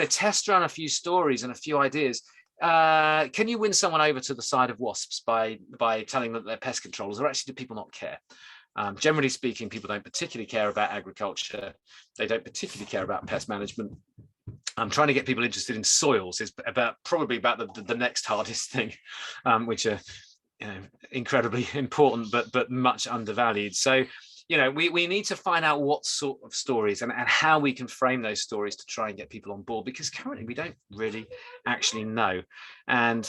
test run a few stories and a few ideas. can you win someone over to the side of wasps by telling them that they're pest controllers, or actually do people not care? Generally speaking, people don't particularly care about agriculture. They don't particularly care about pest management. I'm trying to get people interested in soils is probably about the next hardest thing, which are incredibly important but much undervalued. So we need to find out what sort of stories and how we can frame those stories to try and get people on board, because currently we don't really actually know. And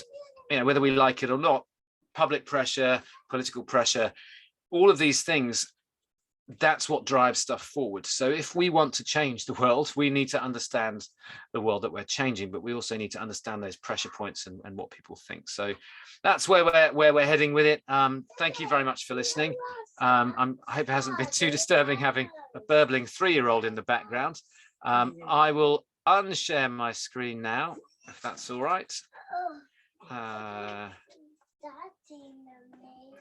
whether we like it or not, public pressure, political pressure, all of these things, that's what drives stuff forward. So if we want to change the world, we need to understand the world that we're changing, but we also need to understand those pressure points and what people think. So that's where we're heading with it. Thank you very much for listening. I hope it hasn't been too disturbing having a burbling 3-year-old in the background. I will unshare my screen now, if that's all right.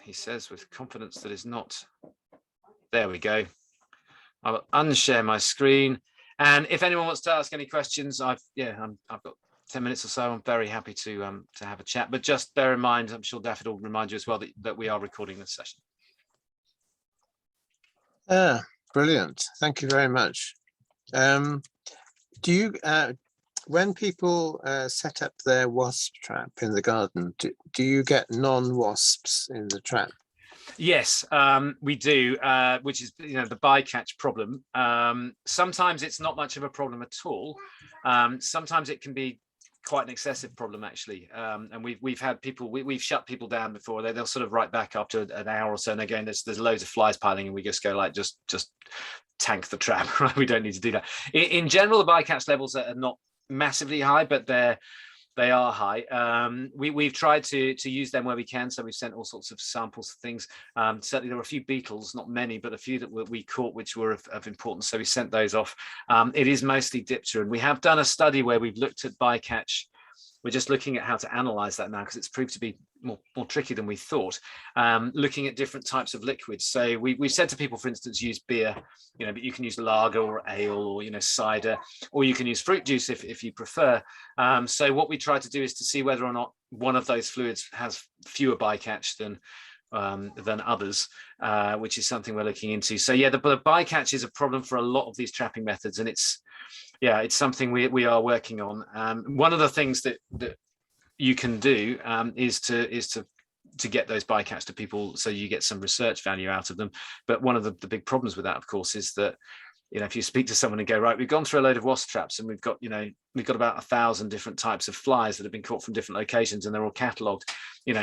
He says with confidence that is not. There we go. I will unshare my screen, and if anyone wants to ask any questions, I've got 10 minutes or so. I'm very happy to have a chat. But just bear in mind, I'm sure Daffod will remind you as well that we are recording this session. Brilliant. Thank you very much. Do you, when people set up their wasp trap in the garden, do you get non-wasps in the trap? Yes, we do, which is the bycatch problem. Sometimes it's not much of a problem at all. Sometimes it can be quite an excessive problem, actually. And we've had people, we've shut people down before. They'll sort of right back after an hour or so, and again there's loads of flies piling, and we just go like just tank the trap. Right? We don't need to do that. In general, the bycatch levels are not massively high, but they are high. We've tried to use them where we can, so we've sent all sorts of samples of things. Certainly there were a few beetles, not many, but a few that we caught which were of importance, so we sent those off. It is mostly diptera, and we have done a study where we've looked at bycatch. We're just looking at how to analyze that now, because it's proved to be more tricky than we thought, looking at different types of liquids. So we said to people, for instance, use beer, but you can use lager or ale or cider, or you can use fruit juice if you prefer. So what we try to do is to see whether or not one of those fluids has fewer bycatch than others, which is something we're looking into. So yeah, the bycatch is a problem for a lot of these trapping methods, and it's something we are working on. One of the things that you can do is to get those bycatch to people, so you get some research value out of them. But one of the big problems with that, of course, is that if you speak to someone and go, right, we've gone through a load of wasp traps, and we've got about 1,000 different types of flies that have been caught from different locations, and they're all catalogued,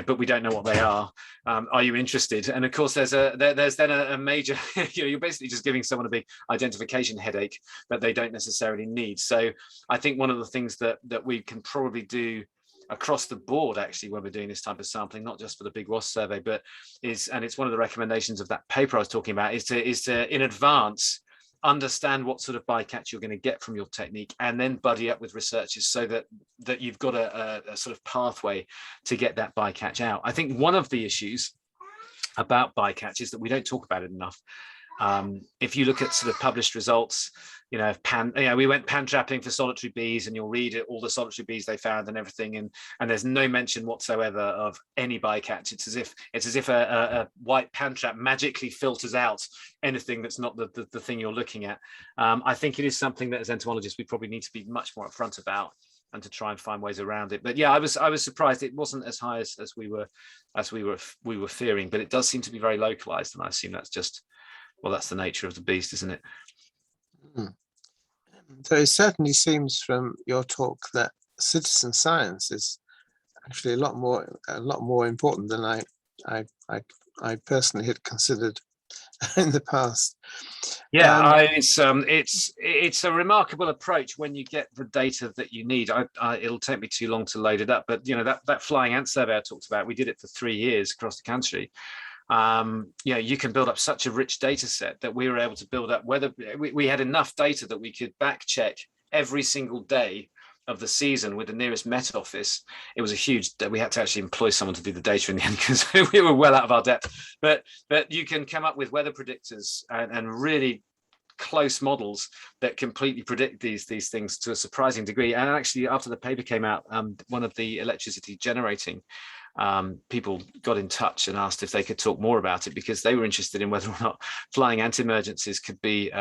but we don't know what they are. Are you interested? And of course, there's then a major, you're basically just giving someone a big identification headache that they don't necessarily need. So I think one of the things that we can probably do across the board, actually, when we're doing this type of sampling, not just for the big wasp survey, but and it's one of the recommendations of that paper I was talking about, is to in advance understand what sort of bycatch you're going to get from your technique, and then buddy up with researchers so that you've got a sort of pathway to get that bycatch out. I think one of the issues about bycatch is that we don't talk about it enough. If you look at sort of published results, we went pan trapping for solitary bees, and you'll read all the solitary bees they found and everything, and there's no mention whatsoever of any bycatch. It's as if a white pan trap magically filters out anything that's not the thing you're looking at. I think it is something that as entomologists we probably need to be much more upfront about, and to try and find ways around it. But yeah, I was surprised it wasn't as high as we were fearing, but it does seem to be very localized, and I assume that's just, well, that's the nature of the beast, isn't it? So it certainly seems from your talk that citizen science is actually a lot more important than I personally had considered in the past. Yeah, it's a remarkable approach when you get the data that you need. It'll take me too long to load it up, but that flying ant survey I talked about, we did it for 3 years across the country. You can build up such a rich data set that we were able to build up, whether we had enough data that we could back check every single day of the season with the nearest Met Office. It was a huge, we had to actually employ someone to do the data in the end because we were well out of our depth, but you can come up with weather predictors and really close models that completely predict these things to a surprising degree. And actually, after the paper came out, one of the electricity generating people got in touch and asked if they could talk more about it, because they were interested in whether or not flying anti-emergencies could be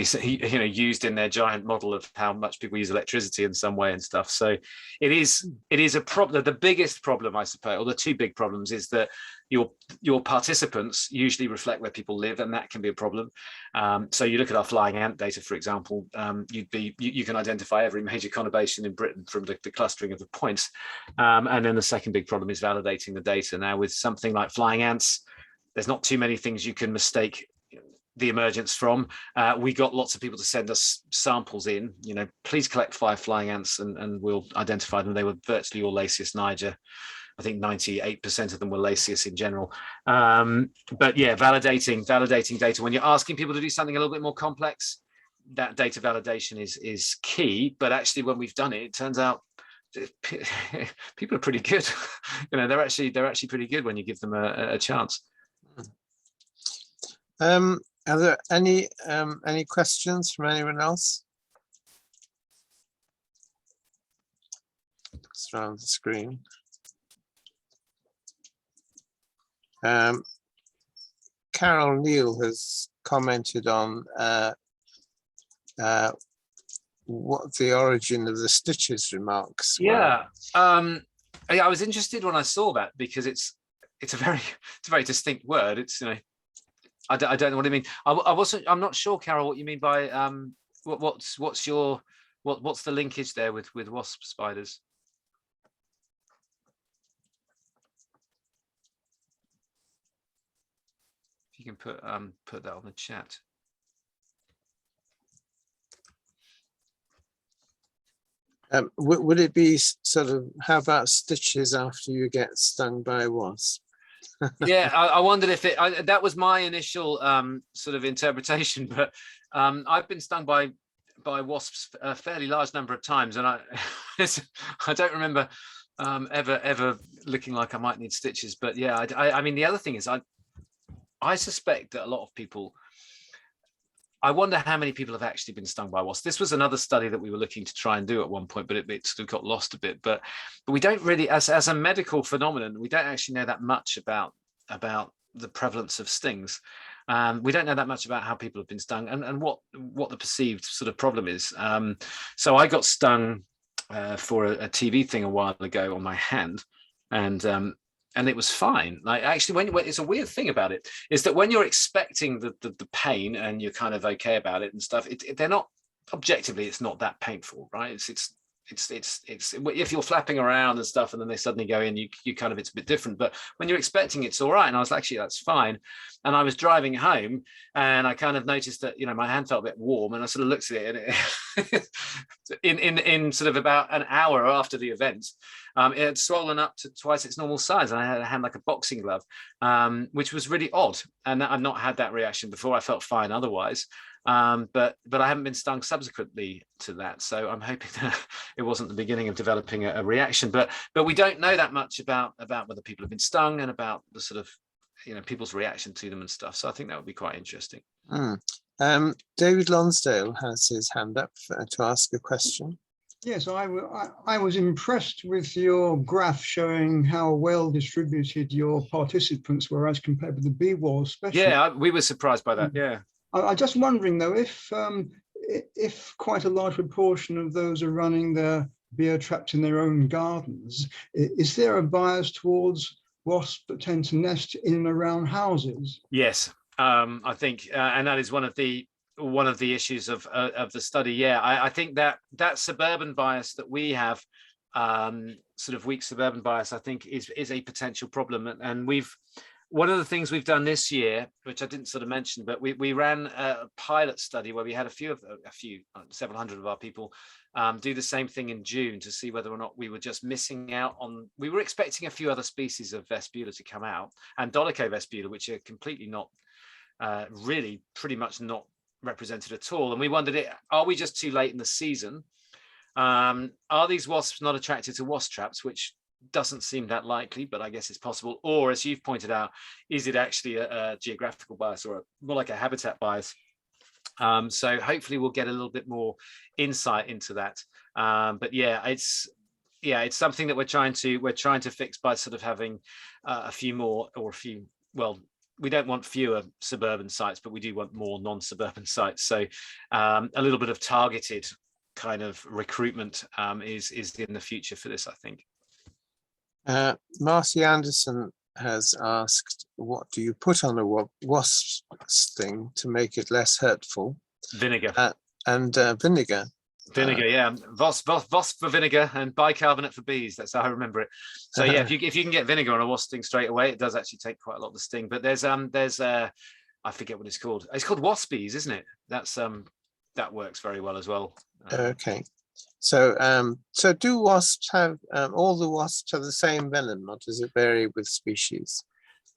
used in their giant model of how much people use electricity in some way and stuff. So it is a problem. The biggest problem, I suppose, or the two big problems, is that your participants usually reflect where people live, and that can be a problem. So you look at our flying ant data, for example, you can identify every major conurbation in Britain from the clustering of the points. And then the second big problem is validating the data. Now, with something like flying ants, there's not too many things you can mistake the emergence from. We got lots of people to send us samples in, please collect 5 flying ants and we'll identify them. They were virtually all Lasius niger. I think 98% of them were Lasius in general. But yeah, validating data. When you're asking people to do something a little bit more complex, that data validation is key. But actually, when we've done it, it turns out people are pretty good. They're actually pretty good when you give them a chance. Are there any questions from anyone else? Looks around the screen. Carol Neal has commented on what the origin of the stitches remarks were. Yeah, I was interested when I saw that, because it's a very distinct word. It's I don't know what I mean. I'm not sure, Carol, what you mean by what's the linkage there with wasp spiders? If you can put that on the chat. Would it be sort of, how about stitches after you get stung by a wasp? Yeah, I wondered if that was my initial sort of interpretation, but I've been stung by wasps a fairly large number of times, and I don't remember ever looking like I might need stitches. But yeah, I mean, the other thing is I suspect that a lot of people, I wonder how many people have actually been stung by wasps. This was another study that we were looking to try and do at one point, but it sort of got lost a bit. But we don't really, as a medical phenomenon, we don't actually know that much about the prevalence of stings. We don't know that much about how people have been stung and what the perceived sort of problem is. So I got stung for a TV thing a while ago on my hand, and it was fine. Like, actually, when it's a weird thing about it is that when you're expecting the pain and you're kind of okay about it and stuff, they're not, objectively, it's not that painful, right? It's if you're flapping around and stuff and then they suddenly go in, you kind of, it's a bit different. But when you're expecting, it's all right. And I was like, actually, that's fine. And I was driving home and I kind of noticed that, my hand felt a bit warm, and I sort of looked at it, and in sort of about an hour after the event, it had swollen up to twice its normal size, and I had a hand like a boxing glove, which was really odd. And I've not had that reaction before. I felt fine otherwise. But I haven't been stung subsequently to that, so I'm hoping that it wasn't the beginning of developing a reaction. But we don't know that much about whether people have been stung and about the sort of people's reaction to them and stuff. So I think that would be quite interesting. David Lonsdale has his hand up to ask a question. Yes, I was impressed with your graph showing how well distributed your participants were as compared with the bee wall, especially. Yeah, we were surprised by that. Yeah. I'm just wondering, though, if quite a large proportion of those are running their beer traps in their own gardens, is there a bias towards wasps that tend to nest in and around houses? Yes, I think, and that is one of the issues of the study. Yeah, I think that suburban bias that we have, sort of weak suburban bias, I think is a potential problem, and one of the things we've done this year, which I didn't sort of mention, but we ran a pilot study where we had several hundred of our people do the same thing in June to see whether or not we were just missing out on. We were expecting a few other species of Vespula to come out, and Dolichovespula, which are completely not, really pretty much not represented at all. And we wondered, are we just too late in the season? Are these wasps not attracted to wasp traps, which doesn't seem that likely, but I guess it's possible. Or, as you've pointed out, is it actually a geographical bias, or more like a habitat bias? So hopefully we'll get a little bit more insight into that. But yeah, it's something that we're trying to fix by sort of having a few more, or a few, well, we don't want fewer suburban sites, but we do want more non-suburban sites. So a little bit of targeted kind of recruitment is in the future for this, I think. Marcy Anderson has asked, what do you put on a wasp sting to make it less hurtful? Vinegar. And vinegar. Vinegar, yeah. Wasp for vinegar and bicarbonate for bees. That's how I remember it. So yeah, if you can get vinegar on a wasp sting straight away, it does actually take quite a lot of the sting. But there's I forget what it's called. It's called Waspies, isn't it? That works very well as well. Okay. So so do wasps have all the wasps have the same venom, or does it vary with species?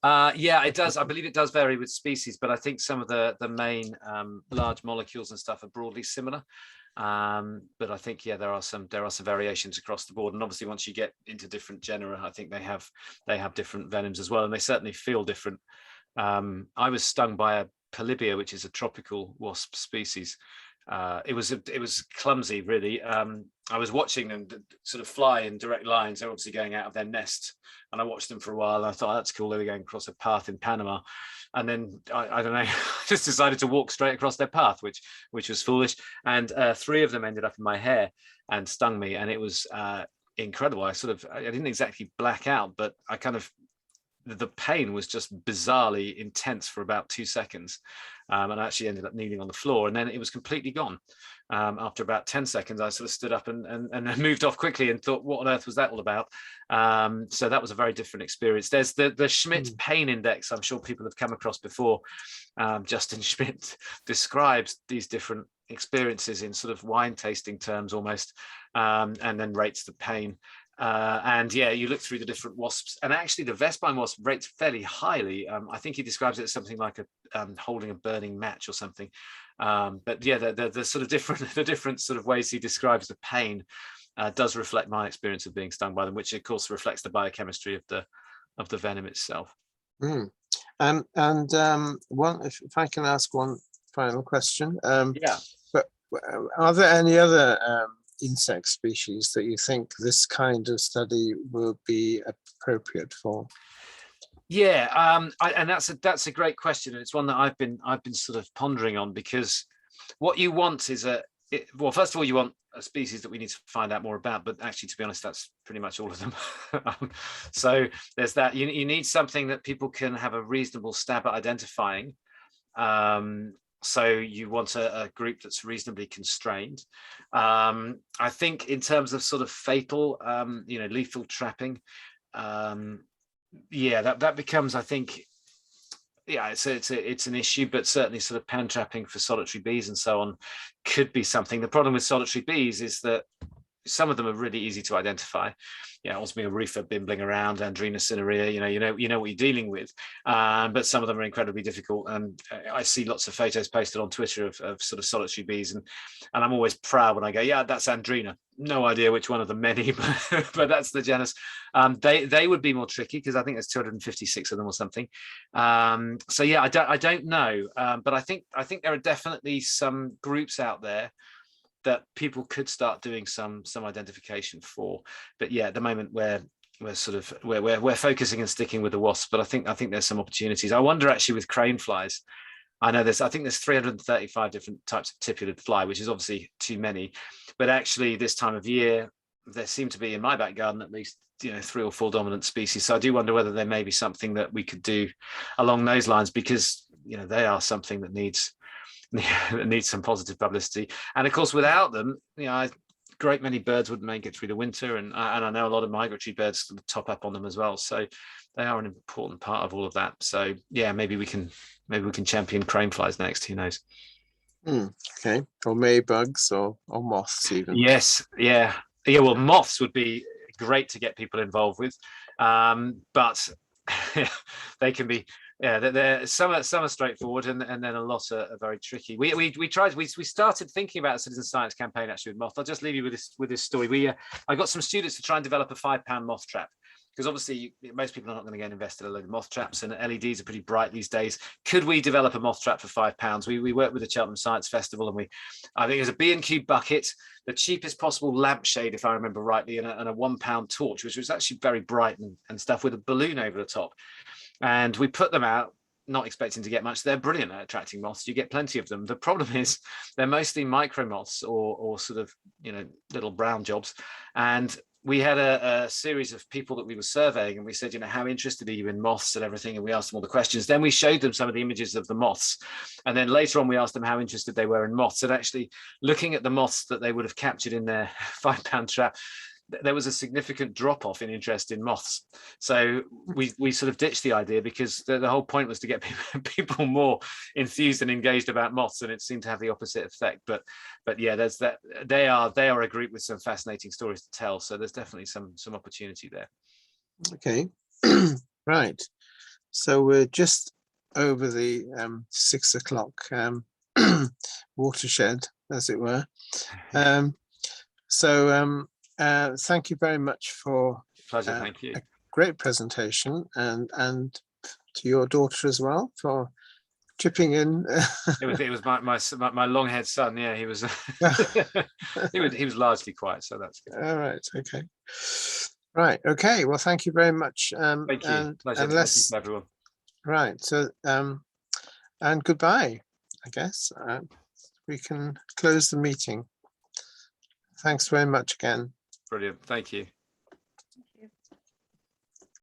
Yeah, it does. I believe it does vary with species, but I think some of the main large molecules and stuff are broadly similar. But I think, yeah, there are some variations across the board, and obviously once you get into different genera, I think they have different venoms as well, and they certainly feel different. I was stung by a Polybia, which is a tropical wasp species. It was clumsy, really. I was watching them sort of fly in direct lines. They're obviously going out of their nest, and I watched them for a while. And I thought, oh, that's cool. They were going across a path in Panama, and then I don't know, just decided to walk straight across their path, which was foolish. And 3 of them ended up in my hair and stung me, and it was incredible. I didn't exactly black out, but I kind of, the pain was just bizarrely intense for about 2 seconds. And I actually ended up kneeling on the floor, and then it was completely gone. After about 10 seconds, I sort of stood up and then moved off quickly and thought, what on earth was that all about? So that was a very different experience. There's the Schmidt pain index, I'm sure people have come across before. Justin Schmidt describes these different experiences in sort of wine tasting terms almost, and then rates the pain. And yeah, you look through the different wasps, and actually the Vespine wasp rates fairly highly. I think he describes it as something like holding a burning match or something. But yeah, the sort of different sort of ways he describes the pain does reflect my experience of being stung by them, which of course reflects the biochemistry of the venom itself. And one, if I can ask one final question. Yeah. But are there any other insect species that you think this kind of study will be appropriate for? Yeah, and that's a great question, and it's one that I've been sort of pondering on, because what you want is well, first of all, you want a species that we need to find out more about, but actually, to be honest, that's pretty much all of them. So there's that. You need something that people can have a reasonable stab at identifying. So you want a group that's reasonably constrained. I think in terms of sort of fatal, lethal trapping, yeah, that becomes, I think, yeah, it's an issue, but certainly sort of pan trapping for solitary bees and so on could be something. The problem with solitary bees is that some of them are really easy to identify. Yeah, Osmia rufa bimbling around, Andrena cinerea, you know what you're dealing with. But some of them are incredibly difficult. And I see lots of photos posted on Twitter of sort of solitary bees, and I'm always proud when I go, yeah, that's Andrena. No idea which one of the many, but that's the genus. They would be more tricky because I think there's 256 of them or something. So yeah, I don't know, but I think there are definitely some groups out there that people could start doing some identification for. But yeah, at the moment we're focusing and sticking with the wasps, but I think there's some opportunities. I wonder actually with crane flies. I think there's 335 different types of tipulid fly, which is obviously too many. But actually this time of year, there seem to be in my back garden at least 3 or 4 dominant species. So I do wonder whether there may be something that we could do along those lines, because they are something that needs some positive publicity. And of course, without them, a great many birds wouldn't make it through the winter, and I know a lot of migratory birds top up on them as well. So they are an important part of all of that. So yeah, maybe we can champion crane flies next. Who knows? Okay, or maybugs or moths even. Yes, yeah. Well, moths would be great to get people involved with, but they can be. Yeah, some are straightforward, and then a lot are very tricky. We started thinking about a citizen science campaign actually with moth. I'll just leave you with this story. I got some students to try and develop a 5-pound moth trap, because obviously most people are not going to go and invest in a load of moth traps, and LEDs are pretty bright these days. Could we develop a moth trap for £5? We worked with the Cheltenham Science Festival, and I think it was a B&Q bucket, the cheapest possible lampshade, if I remember rightly, and a £1 torch, which was actually very bright and stuff, with a balloon over the top. And we put them out, not expecting to get much. They're brilliant at attracting moths. You get plenty of them. The problem is they're mostly micro moths or sort of, little brown jobs. And we had a series of people that we were surveying, and we said, how interested are you in moths and everything? And we asked them all the questions. Then we showed them some of the images of the moths. And then later on, we asked them how interested they were in moths. And actually looking at the moths that they would have captured in their £5 trap, there was a significant drop off in interest in moths. So we sort of ditched the idea, because the whole point was to get people more enthused and engaged about moths, and it seemed to have the opposite effect. But yeah, there's that. They are a group with some fascinating stories to tell. So there's definitely some opportunity there. Okay, right. So we're just over the 6 o'clock watershed, as it were. Thank you very much for Pleasure, thank you. a great presentation, and to your daughter as well for chipping in. It was my long-haired son. Yeah, he was he was largely quiet, so that's good. All right. Okay. Right. Okay. Well, thank you very much. Thank you. Pleasure. Thank you, everyone. Right. So and goodbye. I guess we can close the meeting. Thanks very much again. Brilliant. Thank you.